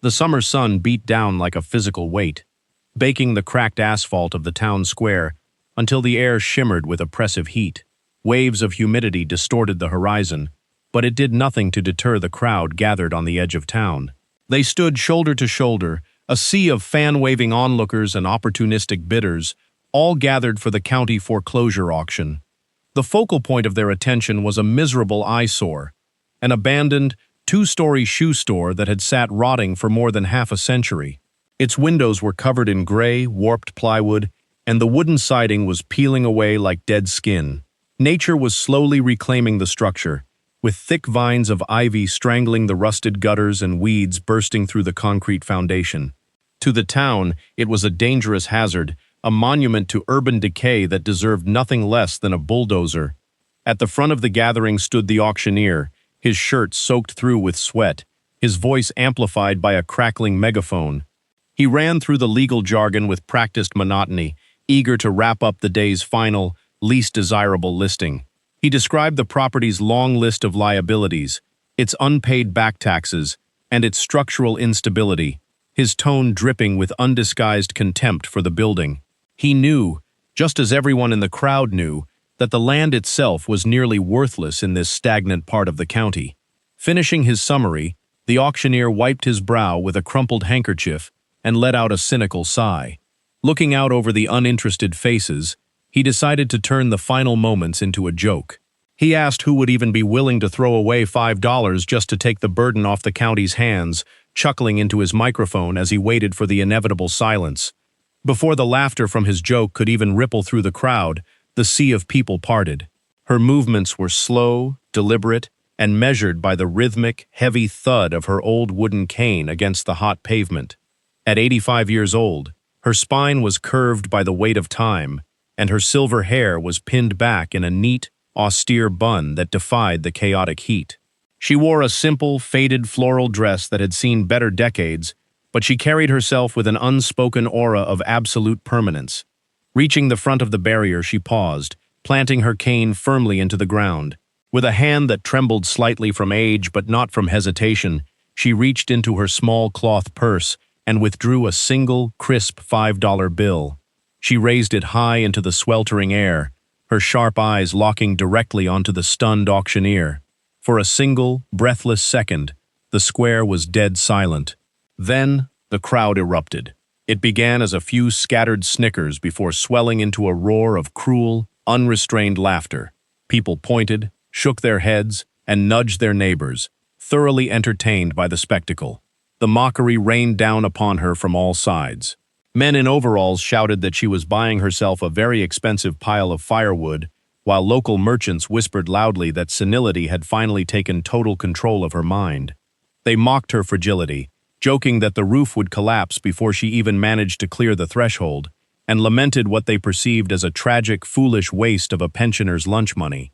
The summer sun beat down like a physical weight, baking the cracked asphalt of the town square until the air shimmered with oppressive heat. Waves of humidity distorted the horizon, but it did nothing to deter the crowd gathered on the edge of town. They stood shoulder to shoulder, a sea of fan-waving onlookers and opportunistic bidders, all gathered for the county foreclosure auction. The focal point of their attention was a miserable eyesore, an abandoned, two-story shoe store that had sat rotting for more than half a century. Its windows were covered in gray, warped plywood, and the wooden siding was peeling away like dead skin. Nature was slowly reclaiming the structure, with thick vines of ivy strangling the rusted gutters and weeds bursting through the concrete foundation. To the town, it was a dangerous hazard, a monument to urban decay that deserved nothing less than a bulldozer. At the front of the gathering stood the auctioneer, his shirt soaked through with sweat, his voice amplified by a crackling megaphone. He ran through the legal jargon with practiced monotony, eager to wrap up the day's final, least desirable listing. He described the property's long list of liabilities, its unpaid back taxes, and its structural instability, his tone dripping with undisguised contempt for the building. He knew, just as everyone in the crowd knew, that the land itself was nearly worthless in this stagnant part of the county. Finishing his summary, the auctioneer wiped his brow with a crumpled handkerchief and let out a cynical sigh. Looking out over the uninterested faces, he decided to turn the final moments into a joke. He asked who would even be willing to throw away $5 just to take the burden off the county's hands, chuckling into his microphone as he waited for the inevitable silence. Before the laughter from his joke could even ripple through the crowd, the sea of people parted. Her movements were slow, deliberate, and measured by the rhythmic, heavy thud of her old wooden cane against the hot pavement. At 85 years old, her spine was curved by the weight of time, and her silver hair was pinned back in a neat, austere bun that defied the chaotic heat. She wore a simple, faded floral dress that had seen better decades, but she carried herself with an unspoken aura of absolute permanence. Reaching the front of the barrier, she paused, planting her cane firmly into the ground. With a hand that trembled slightly from age but not from hesitation, she reached into her small cloth purse and withdrew a single, crisp $5 bill. She raised it high into the sweltering air, her sharp eyes locking directly onto the stunned auctioneer. For a single, breathless second, the square was dead silent. Then, the crowd erupted. It began as a few scattered snickers before swelling into a roar of cruel, unrestrained laughter. People pointed, shook their heads, and nudged their neighbors, thoroughly entertained by the spectacle. The mockery rained down upon her from all sides. Men in overalls shouted that she was buying herself a very expensive pile of firewood, while local merchants whispered loudly that senility had finally taken total control of her mind. They mocked her fragility, joking that the roof would collapse before she even managed to clear the threshold, and lamented what they perceived as a tragic, foolish waste of a pensioner's lunch money.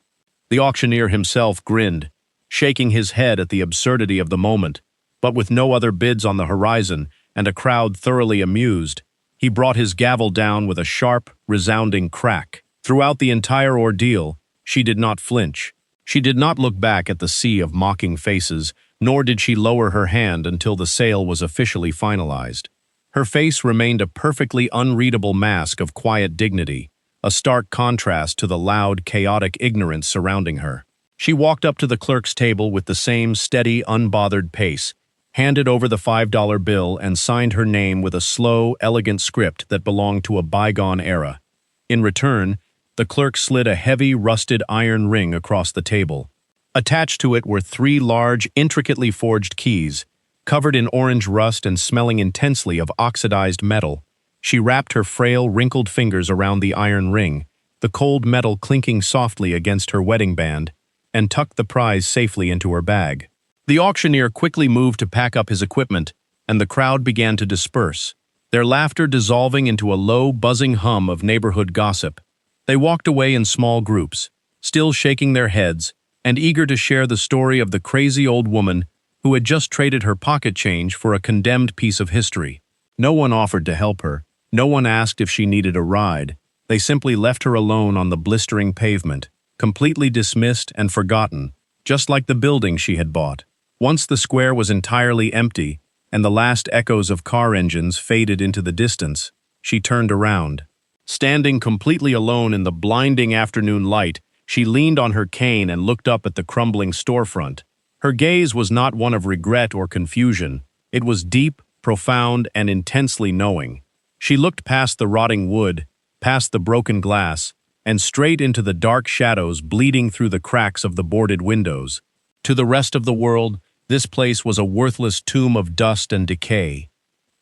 The auctioneer himself grinned, shaking his head at the absurdity of the moment, but with no other bids on the horizon and a crowd thoroughly amused, he brought his gavel down with a sharp, resounding crack. Throughout the entire ordeal, she did not flinch. She did not look back at the sea of mocking faces, nor did she lower her hand until the sale was officially finalized. Her face remained a perfectly unreadable mask of quiet dignity, a stark contrast to the loud, chaotic ignorance surrounding her. She walked up to the clerk's table with the same steady, unbothered pace, handed over the $5 bill and signed her name with a slow, elegant script that belonged to a bygone era. In return, the clerk slid a heavy, rusted iron ring across the table. Attached to it were 3 large, intricately forged keys, covered in orange rust and smelling intensely of oxidized metal. She wrapped her frail, wrinkled fingers around the iron ring, the cold metal clinking softly against her wedding band, and tucked the prize safely into her bag. The auctioneer quickly moved to pack up his equipment, and the crowd began to disperse, their laughter dissolving into a low, buzzing hum of neighborhood gossip. They walked away in small groups, still shaking their heads, and eager to share the story of the crazy old woman who had just traded her pocket change for a condemned piece of history. No one offered to help her. No one asked if she needed a ride. They simply left her alone on the blistering pavement, completely dismissed and forgotten, just like the building she had bought. Once the square was entirely empty, and the last echoes of car engines faded into the distance, she turned around. Standing completely alone in the blinding afternoon light, she leaned on her cane and looked up at the crumbling storefront. Her gaze was not one of regret or confusion. It was deep, profound, and intensely knowing. She looked past the rotting wood, past the broken glass, and straight into the dark shadows bleeding through the cracks of the boarded windows. To the rest of the world, this place was a worthless tomb of dust and decay.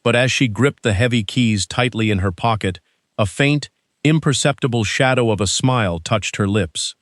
But as she gripped the heavy keys tightly in her pocket, a faint, imperceptible shadow of a smile touched her lips.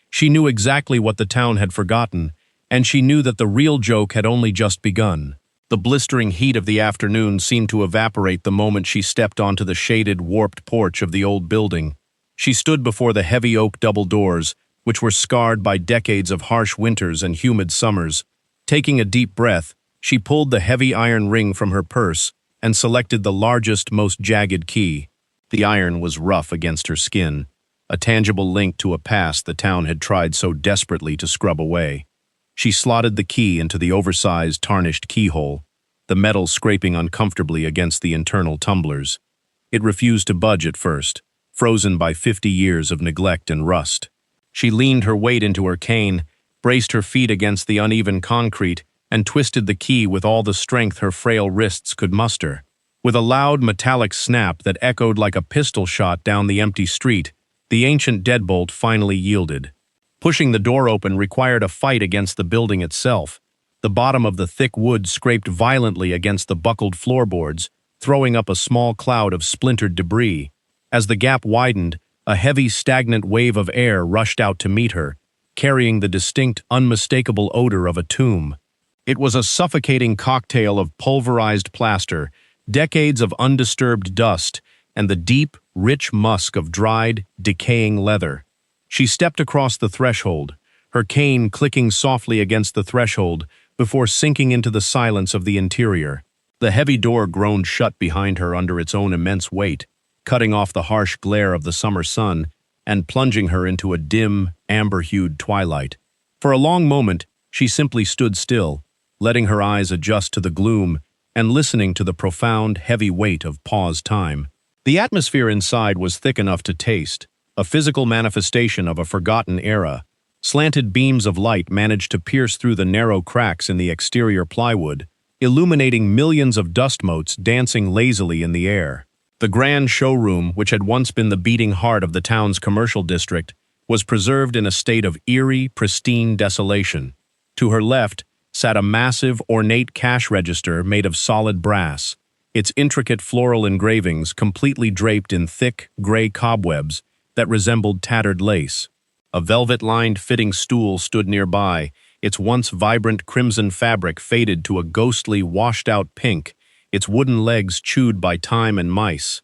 She knew exactly what the town had forgotten, and she knew that the real joke had only just begun. The blistering heat of the afternoon seemed to evaporate the moment she stepped onto the shaded, warped porch of the old building. She stood before the heavy oak double doors, which were scarred by decades of harsh winters and humid summers. Taking a deep breath, she pulled the heavy iron ring from her purse and selected the largest, most jagged key. The iron was rough against her skin, a tangible link to a past the town had tried so desperately to scrub away. She slotted the key into the oversized, tarnished keyhole, the metal scraping uncomfortably against the internal tumblers. It refused to budge at first, frozen by 50 years of neglect and rust. She leaned her weight into her cane, braced her feet against the uneven concrete, and twisted the key with all the strength her frail wrists could muster. With a loud metallic snap that echoed like a pistol shot down the empty street, the ancient deadbolt finally yielded. Pushing the door open required a fight against the building itself. The bottom of the thick wood scraped violently against the buckled floorboards, throwing up a small cloud of splintered debris. As the gap widened, a heavy, stagnant wave of air rushed out to meet her, carrying the distinct, unmistakable odor of a tomb. It was a suffocating cocktail of pulverized plaster, decades of undisturbed dust, and the deep, rich musk of dried, decaying leather. She stepped across the threshold, her cane clicking softly against the threshold before sinking into the silence of the interior. The heavy door groaned shut behind her under its own immense weight, cutting off the harsh glare of the summer sun and plunging her into a dim, amber-hued twilight. For a long moment, she simply stood still, letting her eyes adjust to the gloom and listening to the profound, heavy weight of paused time. The atmosphere inside was thick enough to taste, a physical manifestation of a forgotten era. Slanted beams of light managed to pierce through the narrow cracks in the exterior plywood, illuminating millions of dust motes dancing lazily in the air. The grand showroom, which had once been the beating heart of the town's commercial district, was preserved in a state of eerie, pristine desolation. To her left sat a massive, ornate cash register made of solid brass, its intricate floral engravings completely draped in thick, gray cobwebs that resembled tattered lace. A velvet-lined fitting stool stood nearby, its once vibrant crimson fabric faded to a ghostly, washed-out pink, its wooden legs chewed by time and mice.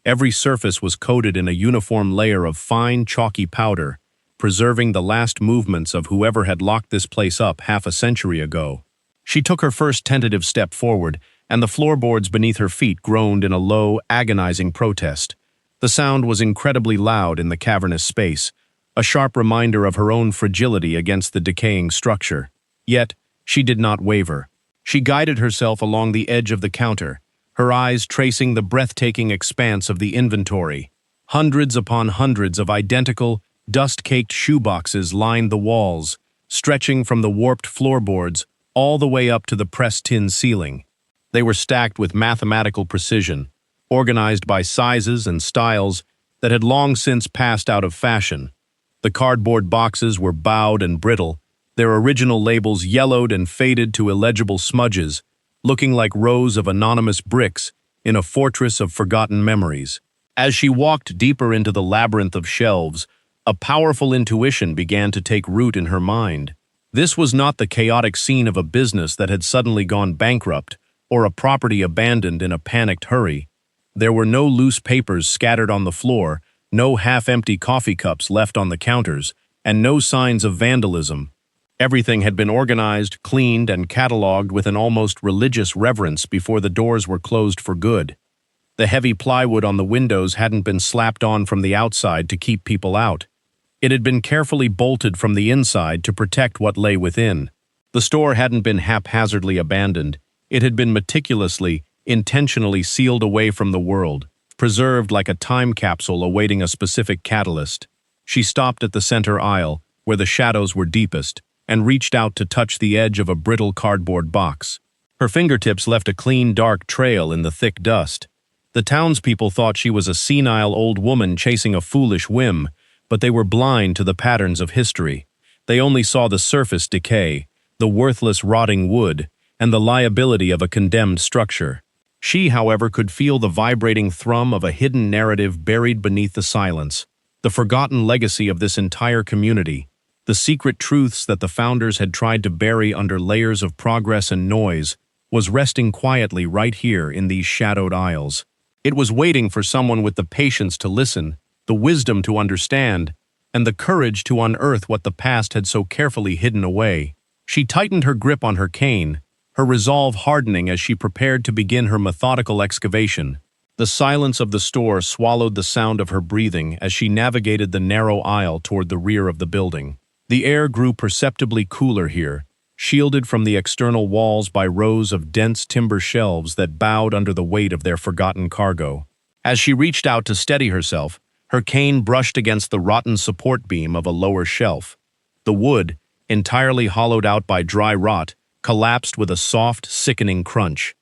Every surface was coated in a uniform layer of fine, chalky powder, preserving the last movements of whoever had locked this place up half a century ago. She took her first tentative step forward, and the floorboards beneath her feet groaned in a low, agonizing protest. The sound was incredibly loud in the cavernous space, a sharp reminder of her own fragility against the decaying structure. Yet, she did not waver. She guided herself along the edge of the counter, her eyes tracing the breathtaking expanse of the inventory. Hundreds upon hundreds of identical, dust-caked shoeboxes lined the walls, stretching from the warped floorboards all the way up to the pressed tin ceiling. They were stacked with mathematical precision, organized by sizes and styles that had long since passed out of fashion. The cardboard boxes were bowed and brittle, their original labels yellowed and faded to illegible smudges, looking like rows of anonymous bricks in a fortress of forgotten memories. As she walked deeper into the labyrinth of shelves, a powerful intuition began to take root in her mind. This was not the chaotic scene of a business that had suddenly gone bankrupt or a property abandoned in a panicked hurry. There were no loose papers scattered on the floor, no half-empty coffee cups left on the counters, and no signs of vandalism. Everything had been organized, cleaned, and cataloged with an almost religious reverence before the doors were closed for good. The heavy plywood on the windows hadn't been slapped on from the outside to keep people out. It had been carefully bolted from the inside to protect what lay within. The store hadn't been haphazardly abandoned. It had been meticulously, intentionally sealed away from the world, preserved like a time capsule awaiting a specific catalyst. She stopped at the center aisle, where the shadows were deepest, and reached out to touch the edge of a brittle cardboard box. Her fingertips left a clean, dark trail in the thick dust. The townspeople thought she was a senile old woman chasing a foolish whim, but they were blind to the patterns of history. They only saw the surface decay, the worthless rotting wood, and the liability of a condemned structure. She, however, could feel the vibrating thrum of a hidden narrative buried beneath the silence, the forgotten legacy of this entire community, the secret truths that the founders had tried to bury under layers of progress and noise, was resting quietly right here in these shadowed aisles. It was waiting for someone with the patience to listen, the wisdom to understand, and the courage to unearth what the past had so carefully hidden away. She tightened her grip on her cane, her resolve hardening as she prepared to begin her methodical excavation. The silence of the store swallowed the sound of her breathing as she navigated the narrow aisle toward the rear of the building. The air grew perceptibly cooler here, shielded from the external walls by rows of dense timber shelves that bowed under the weight of their forgotten cargo. As she reached out to steady herself, her cane brushed against the rotten support beam of a lower shelf. The wood, entirely hollowed out by dry rot, collapsed with a soft, sickening crunch.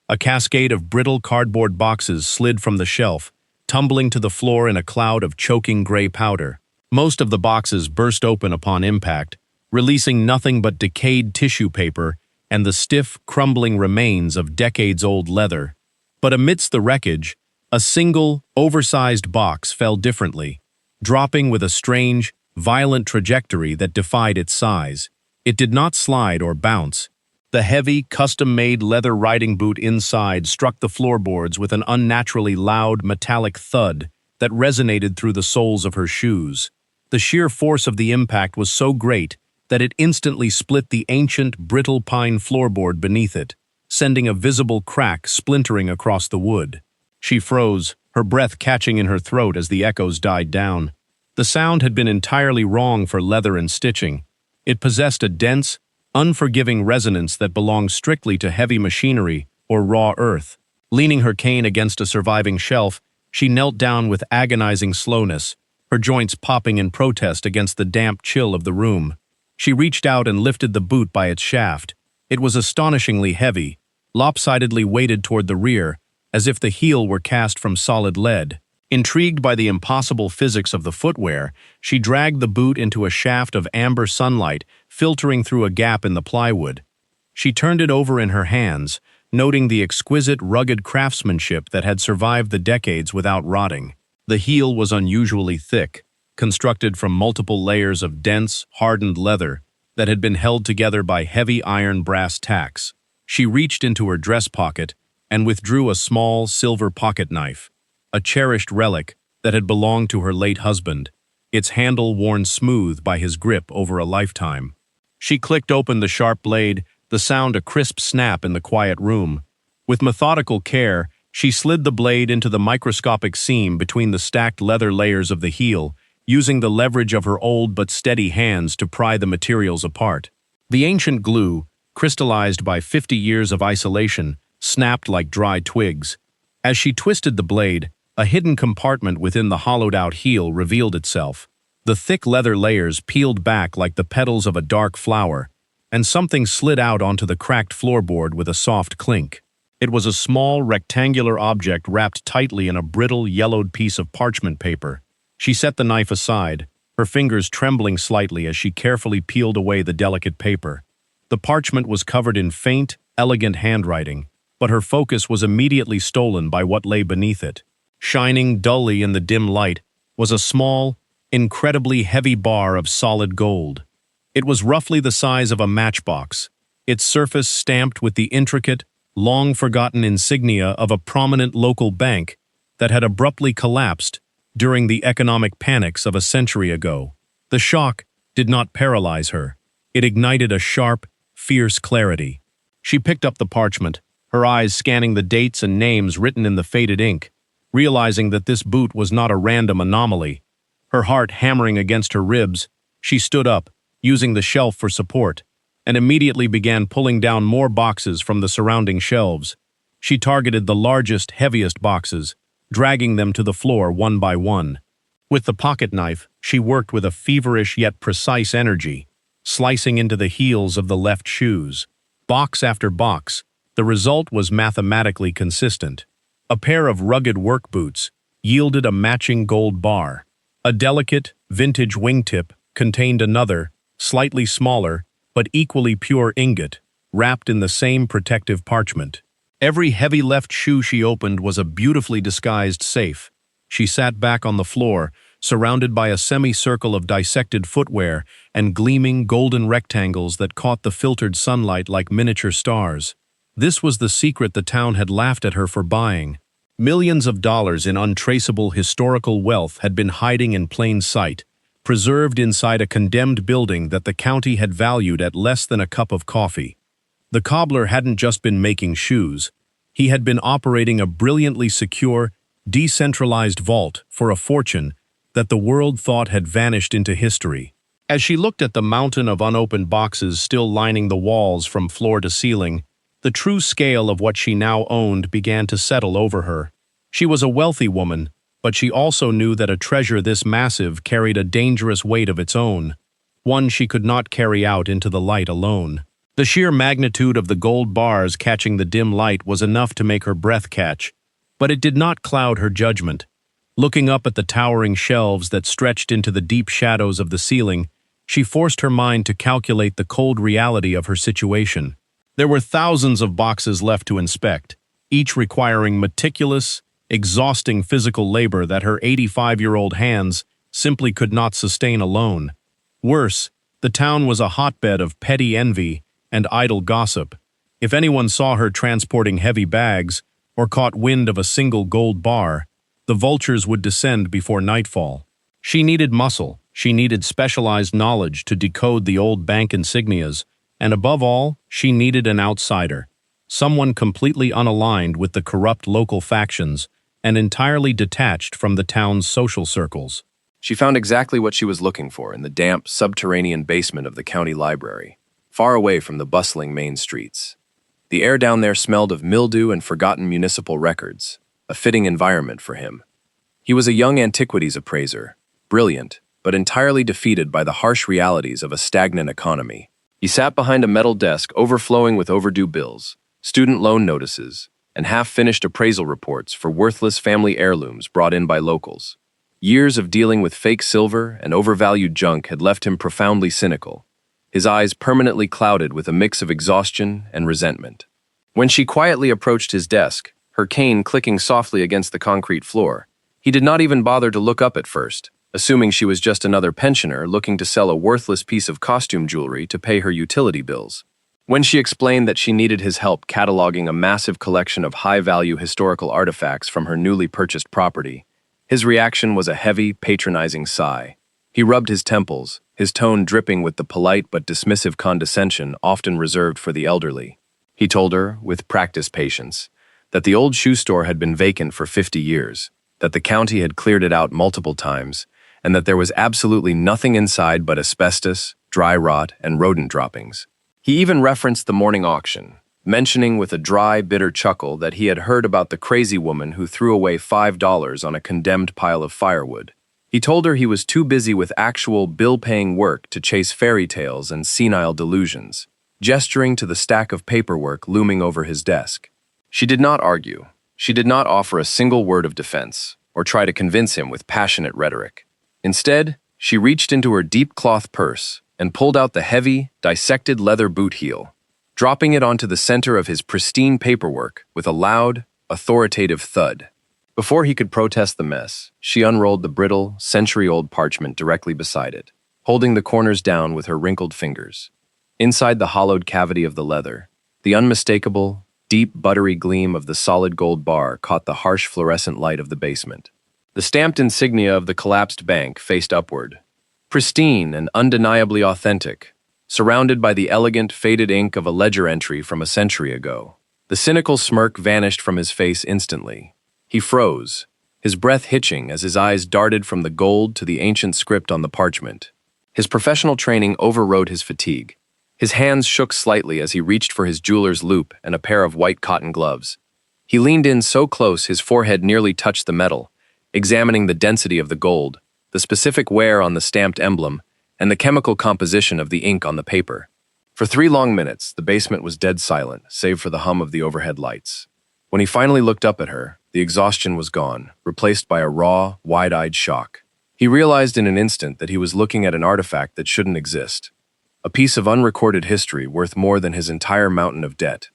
A cascade of brittle cardboard boxes slid from the shelf, tumbling to the floor in a cloud of choking gray powder. Most of the boxes burst open upon impact, releasing nothing but decayed tissue paper and the stiff, crumbling remains of decades-old leather. But amidst the wreckage, a single, oversized box fell differently, dropping with a strange, violent trajectory that defied its size. It did not slide or bounce. The heavy, custom-made leather riding boot inside struck the floorboards with an unnaturally loud, metallic thud that resonated through the soles of her shoes. The sheer force of the impact was so great that it instantly split the ancient, brittle pine floorboard beneath it, sending a visible crack splintering across the wood. She froze, her breath catching in her throat as the echoes died down. The sound had been entirely wrong for leather and stitching. It possessed a dense, unforgiving resonance that belonged strictly to heavy machinery or raw earth. Leaning her cane against a surviving shelf, she knelt down with agonizing slowness, her joints popping in protest against the damp chill of the room. She reached out and lifted the boot by its shaft. It was astonishingly heavy, lopsidedly weighted toward the rear, as if the heel were cast from solid lead. Intrigued by the impossible physics of the footwear, she dragged the boot into a shaft of amber sunlight filtering through a gap in the plywood. She turned it over in her hands, noting the exquisite, rugged craftsmanship that had survived the decades without rotting. The heel was unusually thick, constructed from multiple layers of dense, hardened leather that had been held together by heavy iron brass tacks. She reached into her dress pocket and withdrew a small, silver pocket knife, a cherished relic that had belonged to her late husband, its handle worn smooth by his grip over a lifetime. She clicked open the sharp blade, the sound a crisp snap in the quiet room. With methodical care, she slid the blade into the microscopic seam between the stacked leather layers of the heel, using the leverage of her old but steady hands to pry the materials apart. The ancient glue, crystallized by 50 years of isolation, snapped like dry twigs. As she twisted the blade, a hidden compartment within the hollowed-out heel revealed itself. The thick leather layers peeled back like the petals of a dark flower, and something slid out onto the cracked floorboard with a soft clink. It was a small, rectangular object wrapped tightly in a brittle, yellowed piece of parchment paper. She set the knife aside, her fingers trembling slightly as she carefully peeled away the delicate paper. The parchment was covered in faint, elegant handwriting, but her focus was immediately stolen by what lay beneath it. Shining dully in the dim light was a small, incredibly heavy bar of solid gold. It was roughly the size of a matchbox, its surface stamped with the intricate, long-forgotten insignia of a prominent local bank that had abruptly collapsed during the economic panics of a century ago. The shock did not paralyze her. It ignited a sharp, fierce clarity. She picked up the parchment, her eyes scanning the dates and names written in the faded ink, realizing that this boot was not a random anomaly. Her heart hammering against her ribs, she stood up, using the shelf for support, and immediately began pulling down more boxes from the surrounding shelves. She targeted the largest, heaviest boxes, dragging them to the floor one by one. With the pocket knife, she worked with a feverish yet precise energy, slicing into the heels of the left shoes. Box after box, the result was mathematically consistent. A pair of rugged work boots yielded a matching gold bar. A delicate, vintage wingtip contained another, slightly smaller, but equally pure ingot, wrapped in the same protective parchment. Every heavy left shoe she opened was a beautifully disguised safe. She sat back on the floor, surrounded by a semicircle of dissected footwear and gleaming golden rectangles that caught the filtered sunlight like miniature stars. This was the secret the town had laughed at her for buying. Millions of dollars in untraceable historical wealth had been hiding in plain sight, preserved inside a condemned building that the county had valued at less than a cup of coffee. The cobbler hadn't just been making shoes. He had been operating a brilliantly secure, decentralized vault for a fortune that the world thought had vanished into history. As she looked at the mountain of unopened boxes still lining the walls from floor to ceiling, the true scale of what she now owned began to settle over her. She was a wealthy woman, but she also knew that a treasure this massive carried a dangerous weight of its own, one she could not carry out into the light alone. The sheer magnitude of the gold bars catching the dim light was enough to make her breath catch, but it did not cloud her judgment. Looking up at the towering shelves that stretched into the deep shadows of the ceiling, she forced her mind to calculate the cold reality of her situation. There were thousands of boxes left to inspect, each requiring meticulous, exhausting physical labor that her 85-year-old hands simply could not sustain alone. Worse, the town was a hotbed of petty envy and idle gossip. If anyone saw her transporting heavy bags or caught wind of a single gold bar, the vultures would descend before nightfall. She needed muscle, she needed specialized knowledge to decode the old bank insignias, and above all, she needed an outsider, someone completely unaligned with the corrupt local factions and entirely detached from the town's social circles. She found exactly what she was looking for in the damp, subterranean basement of the county library, far away from the bustling main streets. The air down there smelled of mildew and forgotten municipal records, a fitting environment for him. He was a young antiquities appraiser, brilliant, but entirely defeated by the harsh realities of a stagnant economy. He sat behind a metal desk overflowing with overdue bills, student loan notices, and half-finished appraisal reports for worthless family heirlooms brought in by locals. Years of dealing with fake silver and overvalued junk had left him profoundly cynical, his eyes permanently clouded with a mix of exhaustion and resentment. When she quietly approached his desk, her cane clicking softly against the concrete floor, he did not even bother to look up at first, assuming she was just another pensioner looking to sell a worthless piece of costume jewelry to pay her utility bills. When she explained that she needed his help cataloging a massive collection of high-value historical artifacts from her newly purchased property, his reaction was a heavy, patronizing sigh. He rubbed his temples, his tone dripping with the polite but dismissive condescension often reserved for the elderly. He told her, with practiced patience, that the old shoe store had been vacant for 50 years, that the county had cleared it out multiple times, and that there was absolutely nothing inside but asbestos, dry rot, and rodent droppings. He even referenced the morning auction, mentioning with a dry, bitter chuckle that he had heard about the crazy woman who threw away $5 on a condemned pile of firewood. He told her he was too busy with actual bill-paying work to chase fairy tales and senile delusions, gesturing to the stack of paperwork looming over his desk. She did not argue. She did not offer a single word of defense, or try to convince him with passionate rhetoric. Instead, she reached into her deep cloth purse and pulled out the heavy, dissected leather boot heel, dropping it onto the center of his pristine paperwork with a loud, authoritative thud. Before he could protest the mess, she unrolled the brittle, century-old parchment directly beside it, holding the corners down with her wrinkled fingers. Inside the hollowed cavity of the leather, the unmistakable, deep, buttery gleam of the solid gold bar caught the harsh fluorescent light of the basement. The stamped insignia of the collapsed bank faced upward, pristine and undeniably authentic, surrounded by the elegant, faded ink of a ledger entry from a century ago. The cynical smirk vanished from his face instantly. He froze, his breath hitching as his eyes darted from the gold to the ancient script on the parchment. His professional training overrode his fatigue, His hands shook slightly as he reached for his jeweler's loupe and a pair of white cotton gloves. He leaned in so close his forehead nearly touched the metal, examining the density of the gold, the specific wear on the stamped emblem, and the chemical composition of the ink on the paper. For 3 long minutes, the basement was dead silent, save for the hum of the overhead lights. When he finally looked up at her, the exhaustion was gone, replaced by a raw, wide-eyed shock. He realized in an instant that he was looking at an artifact that shouldn't exist, a piece of unrecorded history worth more than his entire mountain of debt.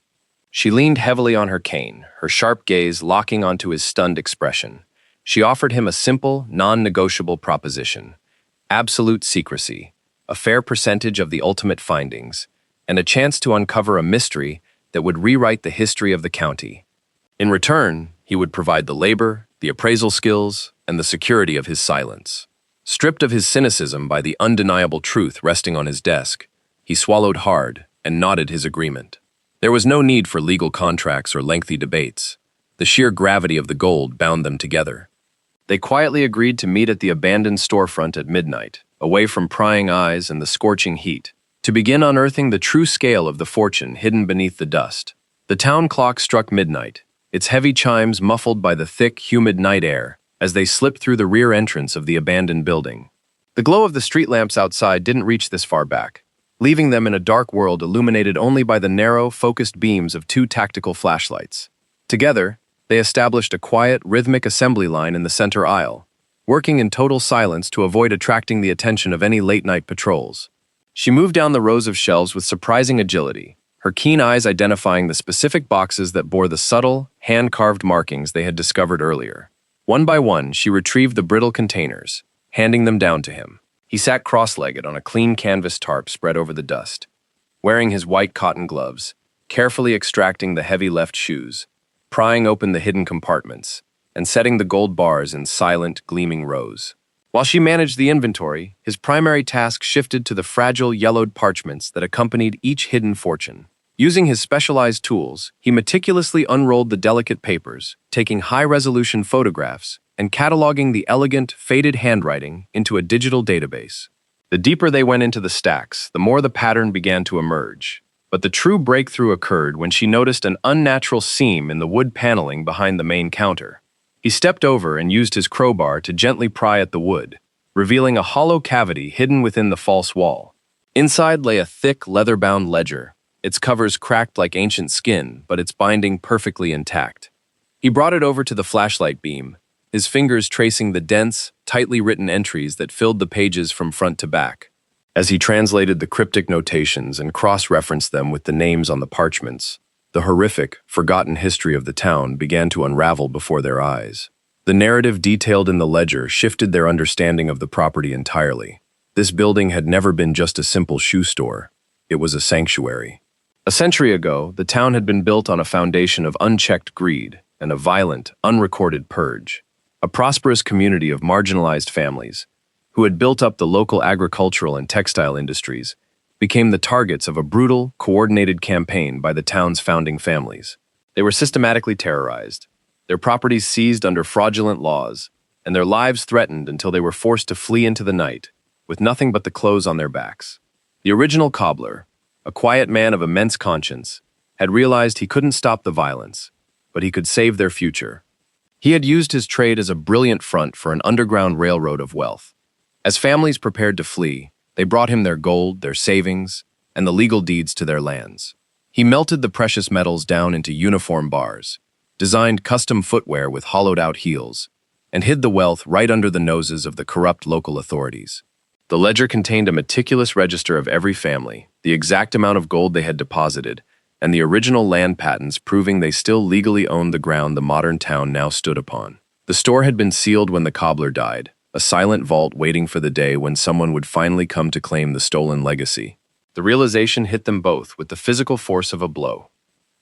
She leaned heavily on her cane, her sharp gaze locking onto his stunned expression. She offered him a simple, non-negotiable proposition: absolute secrecy, a fair percentage of the ultimate findings, and a chance to uncover a mystery that would rewrite the history of the county. In return, he would provide the labor, the appraisal skills, and the security of his silence. Stripped of his cynicism by the undeniable truth resting on his desk, he swallowed hard and nodded his agreement. There was no need for legal contracts or lengthy debates. The sheer gravity of the gold bound them together. They quietly agreed to meet at the abandoned storefront at midnight, away from prying eyes and the scorching heat, to begin unearthing the true scale of the fortune hidden beneath the dust. The town clock struck midnight, its heavy chimes muffled by the thick, humid night air as they slipped through the rear entrance of the abandoned building. The glow of the street lamps outside didn't reach this far back, leaving them in a dark world illuminated only by the narrow, focused beams of 2 tactical flashlights. Together, they established a quiet, rhythmic assembly line in the center aisle, working in total silence to avoid attracting the attention of any late-night patrols. She moved down the rows of shelves with surprising agility, her keen eyes identifying the specific boxes that bore the subtle, hand-carved markings they had discovered earlier. One by one, she retrieved the brittle containers, handing them down to him. He sat cross-legged on a clean canvas tarp spread over the dust, wearing his white cotton gloves, carefully extracting the heavy left shoes, prying open the hidden compartments, and setting the gold bars in silent, gleaming rows. While she managed the inventory, his primary task shifted to the fragile, yellowed parchments that accompanied each hidden fortune. Using his specialized tools, he meticulously unrolled the delicate papers, taking high-resolution photographs and cataloging the elegant, faded handwriting into a digital database. The deeper they went into the stacks, the more the pattern began to emerge. But the true breakthrough occurred when she noticed an unnatural seam in the wood paneling behind the main counter. He stepped over and used his crowbar to gently pry at the wood, revealing a hollow cavity hidden within the false wall. Inside lay a thick, leather-bound ledger, its covers cracked like ancient skin, but its binding perfectly intact. He brought it over to the flashlight beam, his fingers tracing the dense, tightly written entries that filled the pages from front to back. As he translated the cryptic notations and cross-referenced them with the names on the parchments, the horrific, forgotten history of the town began to unravel before their eyes. The narrative detailed in the ledger shifted their understanding of the property entirely. This building had never been just a simple shoe store. It was a sanctuary. A century ago, the town had been built on a foundation of unchecked greed and a violent, unrecorded purge. A prosperous community of marginalized families, who had built up the local agricultural and textile industries, became the targets of a brutal, coordinated campaign by the town's founding families. They were systematically terrorized, their properties seized under fraudulent laws, and their lives threatened until they were forced to flee into the night, with nothing but the clothes on their backs. The original cobbler, a quiet man of immense conscience, had realized he couldn't stop the violence, but he could save their future. He had used his trade as a brilliant front for an underground railroad of wealth. As families prepared to flee, they brought him their gold, their savings, and the legal deeds to their lands. He melted the precious metals down into uniform bars, designed custom footwear with hollowed-out heels, and hid the wealth right under the noses of the corrupt local authorities. The ledger contained a meticulous register of every family, the exact amount of gold they had deposited, and the original land patents proving they still legally owned the ground the modern town now stood upon. The store had been sealed when the cobbler died, a silent vault waiting for the day when someone would finally come to claim the stolen legacy. The realization hit them both with the physical force of a blow.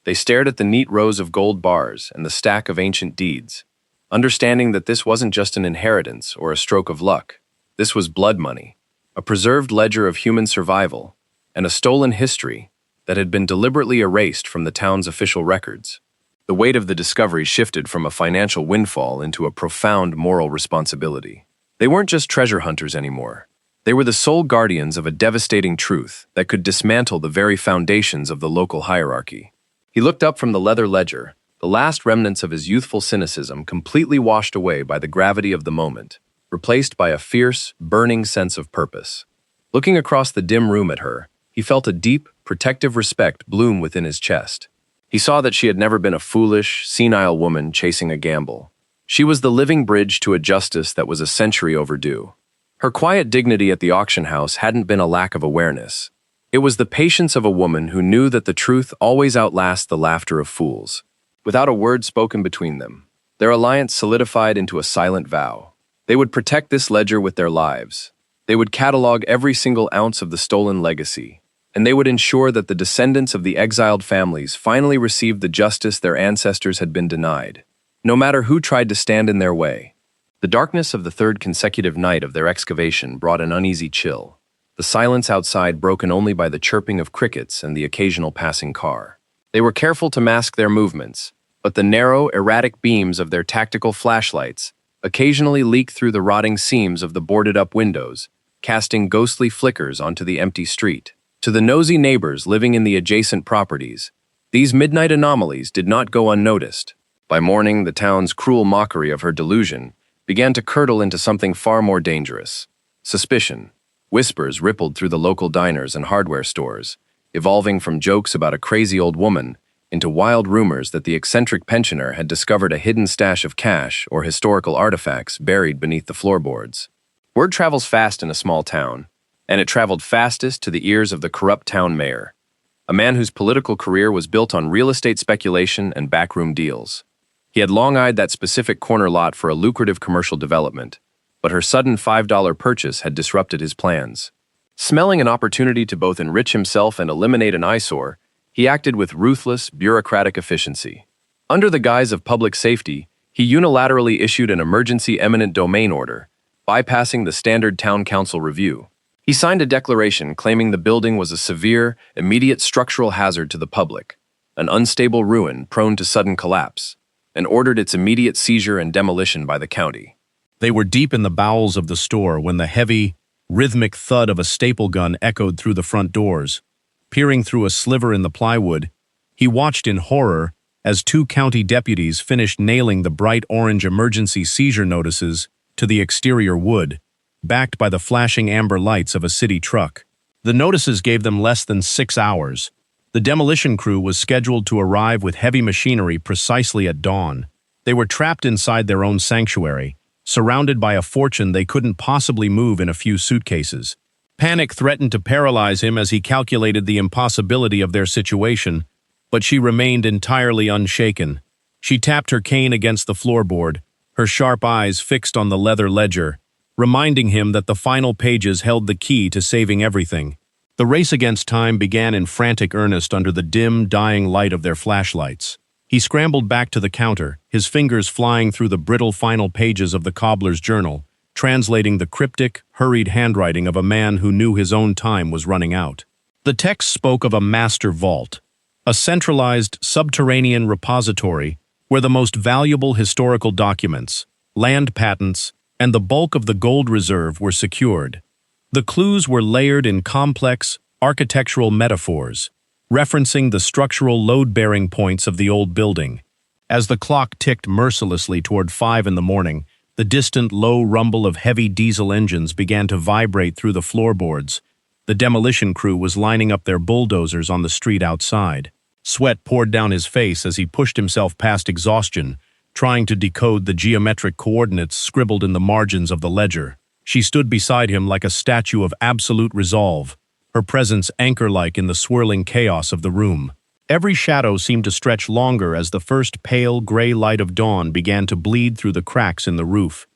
They stared at the neat rows of gold bars and the stack of ancient deeds, understanding that this wasn't just an inheritance or a stroke of luck. This was blood money, a preserved ledger of human survival, and a stolen history that had been deliberately erased from the town's official records. The weight of the discovery shifted from a financial windfall into a profound moral responsibility. They weren't just treasure hunters anymore. They were the sole guardians of a devastating truth that could dismantle the very foundations of the local hierarchy. He looked up from the leather ledger, the last remnants of his youthful cynicism completely washed away by the gravity of the moment, replaced by a fierce, burning sense of purpose. Looking across the dim room at her, he felt a deep, protective respect bloom within his chest. He saw that she had never been a foolish, senile woman chasing a gamble. She was the living bridge to a justice that was a century overdue. Her quiet dignity at the auction house hadn't been a lack of awareness. It was the patience of a woman who knew that the truth always outlasts the laughter of fools. Without a word spoken between them, their alliance solidified into a silent vow. They would protect this ledger with their lives. They would catalog every single ounce of the stolen legacy, and they would ensure that the descendants of the exiled families finally received the justice their ancestors had been denied, no matter who tried to stand in their way. The darkness of the third consecutive night of their excavation brought an uneasy chill, the silence outside broken only by the chirping of crickets and the occasional passing car. They were careful to mask their movements, but the narrow, erratic beams of their tactical flashlights occasionally leaked through the rotting seams of the boarded-up windows, casting ghostly flickers onto the empty street. To the nosy neighbors living in the adjacent properties, these midnight anomalies did not go unnoticed. By morning, the town's cruel mockery of her delusion began to curdle into something far more dangerous. Suspicion. Whispers rippled through the local diners and hardware stores, evolving from jokes about a crazy old woman into wild rumors that the eccentric pensioner had discovered a hidden stash of cash or historical artifacts buried beneath the floorboards. Word travels fast in a small town, and it traveled fastest to the ears of the corrupt town mayor, a man whose political career was built on real estate speculation and backroom deals. He had long eyed that specific corner lot for a lucrative commercial development, but her sudden $5 purchase had disrupted his plans. Smelling an opportunity to both enrich himself and eliminate an eyesore, he acted with ruthless, bureaucratic efficiency. Under the guise of public safety, he unilaterally issued an emergency eminent domain order, bypassing the standard town council review. He signed a declaration claiming the building was a severe, immediate structural hazard to the public, an unstable ruin prone to sudden collapse, and ordered its immediate seizure and demolition by the county. They were deep in the bowels of the store when the heavy, rhythmic thud of a staple gun echoed through the front doors. Peering through a sliver in the plywood, he watched in horror as two county deputies finished nailing the bright orange emergency seizure notices to the exterior wood, backed by the flashing amber lights of a city truck. The notices gave them less than 6 hours. The demolition crew was scheduled to arrive with heavy machinery precisely at dawn. They were trapped inside their own sanctuary, surrounded by a fortune they couldn't possibly move in a few suitcases. Panic threatened to paralyze him as he calculated the impossibility of their situation, but she remained entirely unshaken. She tapped her cane against the floorboard, her sharp eyes fixed on the leather ledger, reminding him that the final pages held the key to saving everything. The race against time began in frantic earnest under the dim, dying light of their flashlights. He scrambled back to the counter, his fingers flying through the brittle final pages of the cobbler's journal, translating the cryptic, hurried handwriting of a man who knew his own time was running out. The text spoke of a master vault, a centralized, subterranean repository where the most valuable historical documents, land patents, and the bulk of the gold reserve were secured. The clues were layered in complex, architectural metaphors, referencing the structural load-bearing points of the old building. As the clock ticked mercilessly toward 5 in the morning, the distant low rumble of heavy diesel engines began to vibrate through the floorboards. The demolition crew was lining up their bulldozers on the street outside. Sweat poured down his face as he pushed himself past exhaustion, trying to decode the geometric coordinates scribbled in the margins of the ledger. She stood beside him like a statue of absolute resolve, her presence anchor-like in the swirling chaos of the room. Every shadow seemed to stretch longer as the first pale, gray light of dawn began to bleed through the cracks in the roof.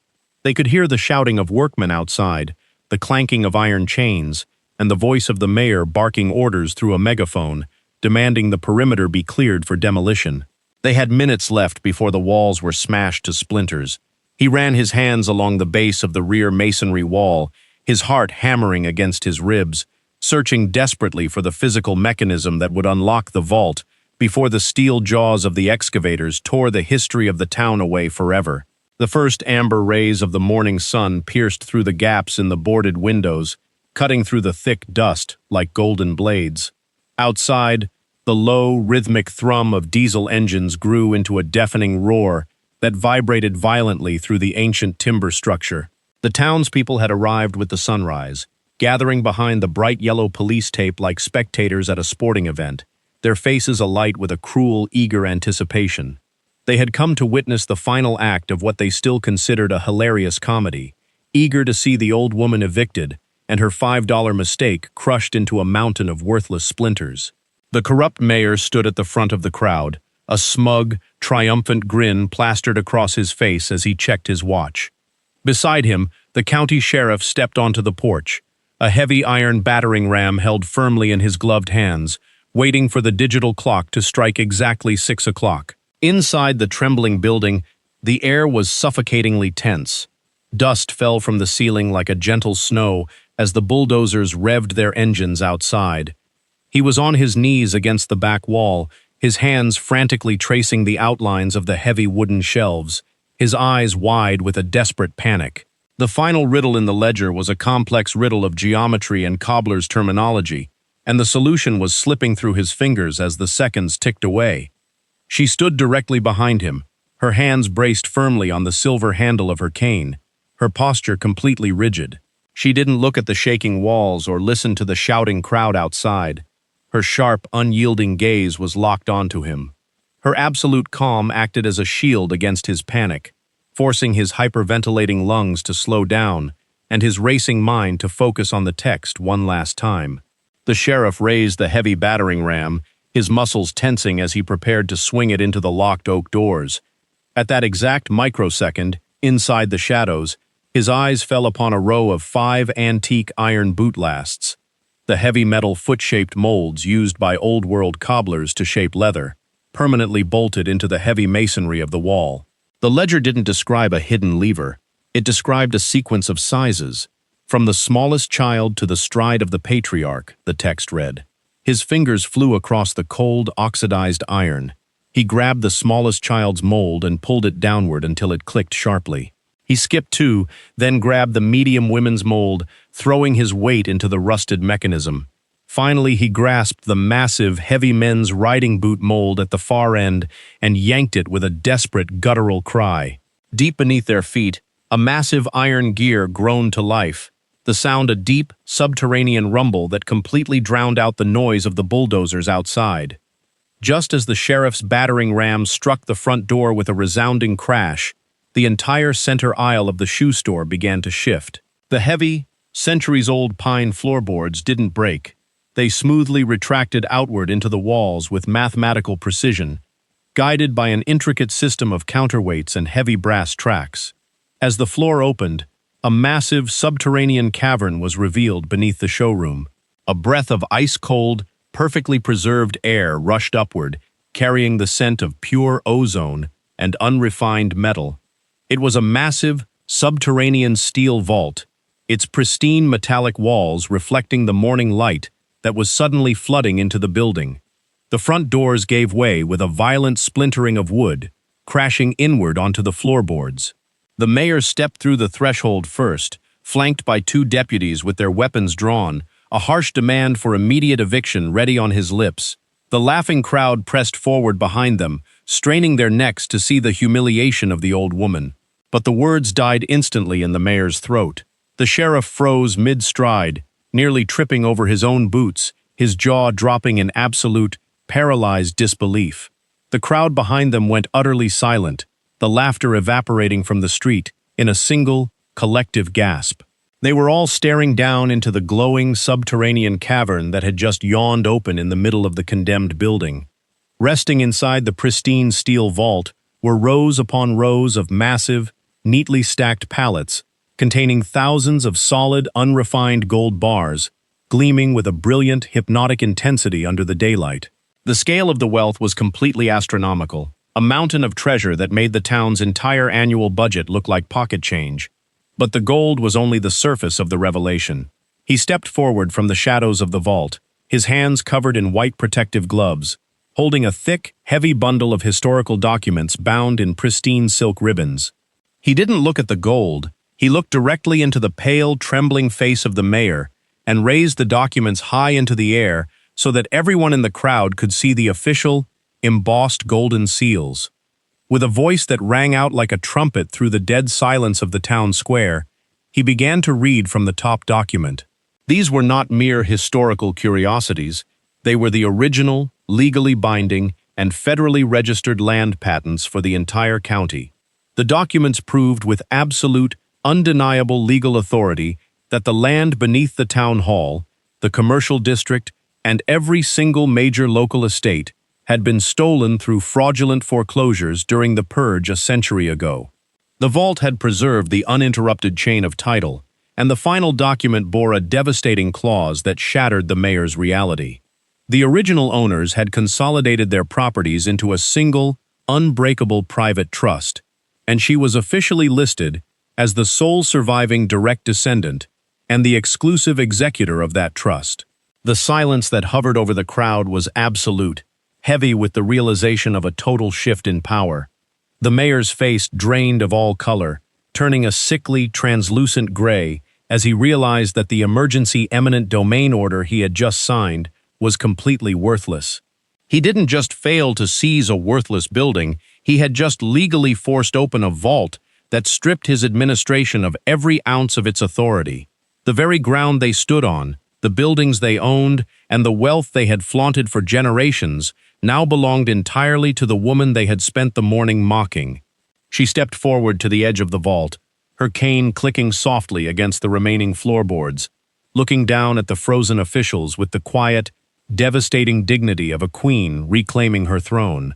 They could hear the shouting of workmen outside, the clanking of iron chains, and the voice of the mayor barking orders through a megaphone, demanding the perimeter be cleared for demolition. They had minutes left before the walls were smashed to splinters. He ran his hands along the base of the rear masonry wall, his heart hammering against his ribs, searching desperately for the physical mechanism that would unlock the vault before the steel jaws of the excavators tore the history of the town away forever. The first amber rays of the morning sun pierced through the gaps in the boarded windows, cutting through the thick dust like golden blades. Outside, the low, rhythmic thrum of diesel engines grew into a deafening roar that vibrated violently through the ancient timber structure. The townspeople had arrived with the sunrise, gathering behind the bright yellow police tape like spectators at a sporting event, their faces alight with a cruel, eager anticipation. They had come to witness the final act of what they still considered a hilarious comedy, eager to see the old woman evicted and her $5 mistake crushed into a mountain of worthless splinters. The corrupt mayor stood at the front of the crowd, a smug, triumphant grin plastered across his face as he checked his watch. Beside him, the county sheriff stepped onto the porch, a heavy iron battering ram held firmly in his gloved hands, waiting for the digital clock to strike exactly 6 o'clock. Inside the trembling building, the air was suffocatingly tense. Dust fell from the ceiling like a gentle snow as the bulldozers revved their engines outside. He was on his knees against the back wall, his hands frantically tracing the outlines of the heavy wooden shelves, his eyes wide with a desperate panic. The final riddle in the ledger was a complex riddle of geometry and cobbler's terminology, and the solution was slipping through his fingers as the seconds ticked away. She stood directly behind him, her hands braced firmly on the silver handle of her cane, her posture completely rigid. She didn't look at the shaking walls or listen to the shouting crowd outside. Her sharp, unyielding gaze was locked onto him. Her absolute calm acted as a shield against his panic, forcing his hyperventilating lungs to slow down and his racing mind to focus on the text one last time. The sheriff raised the heavy battering ram, his muscles tensing as he prepared to swing it into the locked oak doors. At that exact microsecond, inside the shadows, his eyes fell upon a row of 5 antique iron boot lasts, the heavy metal foot-shaped molds used by old-world cobblers to shape leather, permanently bolted into the heavy masonry of the wall. The ledger didn't describe a hidden lever. It described a sequence of sizes. From the smallest child to the stride of the patriarch, the text read. His fingers flew across the cold, oxidized iron. He grabbed the smallest child's mold and pulled it downward until it clicked sharply. He skipped 2, then grabbed the medium women's mold, throwing his weight into the rusted mechanism. Finally, he grasped the massive, heavy men's riding boot mold at the far end and yanked it with a desperate, guttural cry. Deep beneath their feet, a massive iron gear groaned to life, the sound a deep, subterranean rumble that completely drowned out the noise of the bulldozers outside. Just as the sheriff's battering ram struck the front door with a resounding crash, the entire center aisle of the shoe store began to shift. The heavy, centuries-old pine floorboards didn't break. They smoothly retracted outward into the walls with mathematical precision, guided by an intricate system of counterweights and heavy brass tracks. As the floor opened, a massive subterranean cavern was revealed beneath the showroom. A breath of ice-cold, perfectly preserved air rushed upward, carrying the scent of pure ozone and unrefined metal. It was a massive, subterranean steel vault, its pristine metallic walls reflecting the morning light that was suddenly flooding into the building. The front doors gave way with a violent splintering of wood, crashing inward onto the floorboards. The mayor stepped through the threshold first, flanked by 2 deputies with their weapons drawn, a harsh demand for immediate eviction ready on his lips. The laughing crowd pressed forward behind them, straining their necks to see the humiliation of the old woman. But the words died instantly in the mayor's throat. The sheriff froze mid-stride, nearly tripping over his own boots, his jaw dropping in absolute, paralyzed disbelief. The crowd behind them went utterly silent, the laughter evaporating from the street in a single, collective gasp. They were all staring down into the glowing subterranean cavern that had just yawned open in the middle of the condemned building. Resting inside the pristine steel vault were rows upon rows of massive, neatly stacked pallets containing thousands of solid, unrefined gold bars, gleaming with a brilliant, hypnotic intensity under the daylight. The scale of the wealth was completely astronomical, a mountain of treasure that made the town's entire annual budget look like pocket change. But the gold was only the surface of the revelation. He stepped forward from the shadows of the vault, his hands covered in white protective gloves, holding a thick, heavy bundle of historical documents bound in pristine silk ribbons. He didn't look at the gold. He looked directly into the pale, trembling face of the mayor and raised the documents high into the air so that everyone in the crowd could see the official, embossed golden seals. With a voice that rang out like a trumpet through the dead silence of the town square, he began to read from the top document. These were not mere historical curiosities. They were the original, legally binding, and federally registered land patents for the entire county. The documents proved with absolute, undeniable legal authority that the land beneath the town hall, the commercial district, and every single major local estate had been stolen through fraudulent foreclosures during the purge a century ago. The vault had preserved the uninterrupted chain of title, and the final document bore a devastating clause that shattered the mayor's reality. The original owners had consolidated their properties into a single, unbreakable private trust, and she was officially listed as the sole surviving direct descendant and the exclusive executor of that trust. The silence that hovered over the crowd was absolute, heavy with the realization of a total shift in power. The mayor's face drained of all color, turning a sickly, translucent gray as he realized that the emergency eminent domain order he had just signed was completely worthless. He didn't just fail to seize a worthless building, he had just legally forced open a vault that stripped his administration of every ounce of its authority. The very ground they stood on, the buildings they owned, and the wealth they had flaunted for generations now belonged entirely to the woman they had spent the morning mocking. She stepped forward to the edge of the vault, her cane clicking softly against the remaining floorboards, looking down at the frozen officials with the quiet, devastating dignity of a queen reclaiming her throne.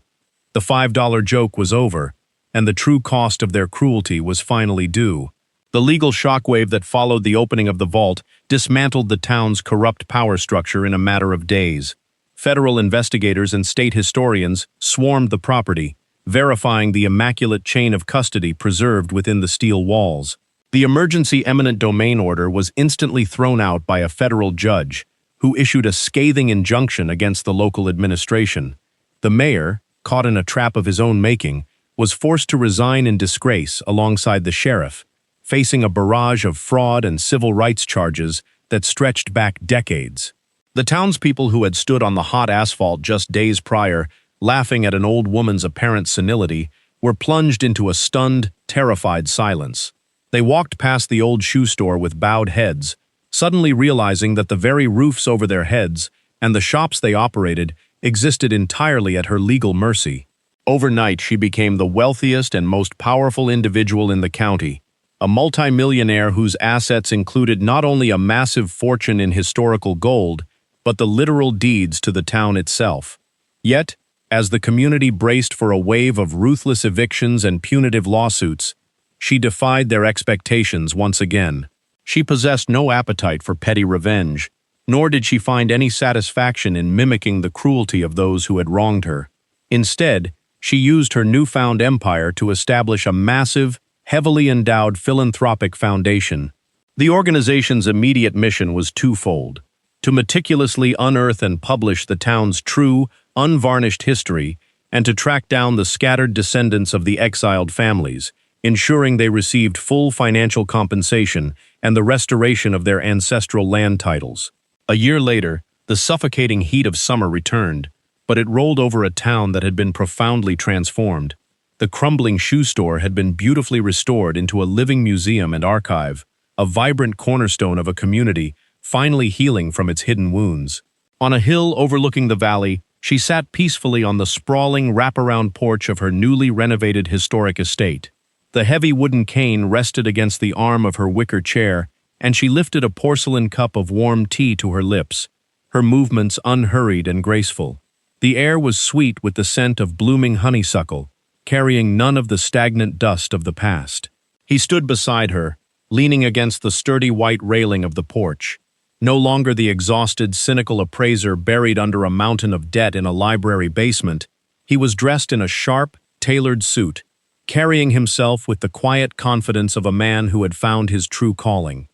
The $5 joke was over, and the true cost of their cruelty was finally due. The legal shockwave that followed the opening of the vault dismantled the town's corrupt power structure in a matter of days. Federal investigators and state historians swarmed the property, verifying the immaculate chain of custody preserved within the steel walls. The emergency eminent domain order was instantly thrown out by a federal judge, who issued a scathing injunction against the local administration. The mayor, caught in a trap of his own making, was forced to resign in disgrace alongside the sheriff, facing a barrage of fraud and civil rights charges that stretched back decades. The townspeople who had stood on the hot asphalt just days prior, laughing at an old woman's apparent senility, were plunged into a stunned, terrified silence. They walked past the old shoe store with bowed heads, suddenly realizing that the very roofs over their heads and the shops they operated existed entirely at her legal mercy. Overnight, she became the wealthiest and most powerful individual in the county, a multimillionaire whose assets included not only a massive fortune in historical gold, but the literal deeds to the town itself. Yet, as the community braced for a wave of ruthless evictions and punitive lawsuits, she defied their expectations once again. She possessed no appetite for petty revenge, nor did she find any satisfaction in mimicking the cruelty of those who had wronged her. Instead, she used her newfound empire to establish a massive, heavily endowed philanthropic foundation. The organization's immediate mission was twofold: to meticulously unearth and publish the town's true, unvarnished history, and to track down the scattered descendants of the exiled families, ensuring they received full financial compensation and the restoration of their ancestral land titles. A year later, the suffocating heat of summer returned, but it rolled over a town that had been profoundly transformed. The crumbling shoe store had been beautifully restored into a living museum and archive, a vibrant cornerstone of a community finally healing from its hidden wounds. On a hill overlooking the valley, she sat peacefully on the sprawling wraparound porch of her newly renovated historic estate. The heavy wooden cane rested against the arm of her wicker chair, and she lifted a porcelain cup of warm tea to her lips, her movements unhurried and graceful. The air was sweet with the scent of blooming honeysuckle, carrying none of the stagnant dust of the past. He stood beside her, leaning against the sturdy white railing of the porch. No longer the exhausted, cynical appraiser buried under a mountain of debt in a library basement, he was dressed in a sharp, tailored suit, carrying himself with the quiet confidence of a man who had found his true calling.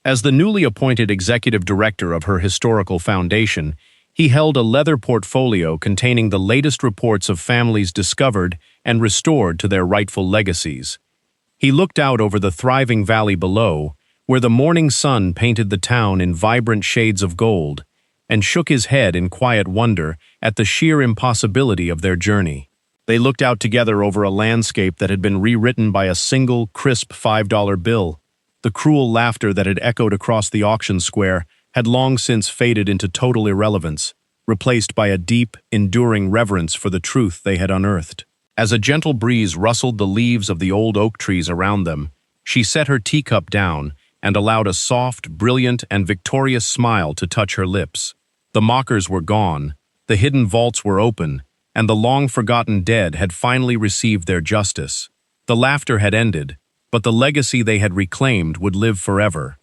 As the newly appointed executive director of her historical foundation, he held a leather portfolio containing the latest reports of families discovered and restored to their rightful legacies. He looked out over the thriving valley below, where the morning sun painted the town in vibrant shades of gold, and shook his head in quiet wonder at the sheer impossibility of their journey. They looked out together over a landscape that had been rewritten by a single, crisp $5 bill. The cruel laughter that had echoed across the auction square had long since faded into total irrelevance, replaced by a deep, enduring reverence for the truth they had unearthed. As a gentle breeze rustled the leaves of the old oak trees around them, she set her teacup down and allowed a soft, brilliant, and victorious smile to touch her lips. The mockers were gone, the hidden vaults were open, and the long-forgotten dead had finally received their justice. The laughter had ended, but the legacy they had reclaimed would live forever.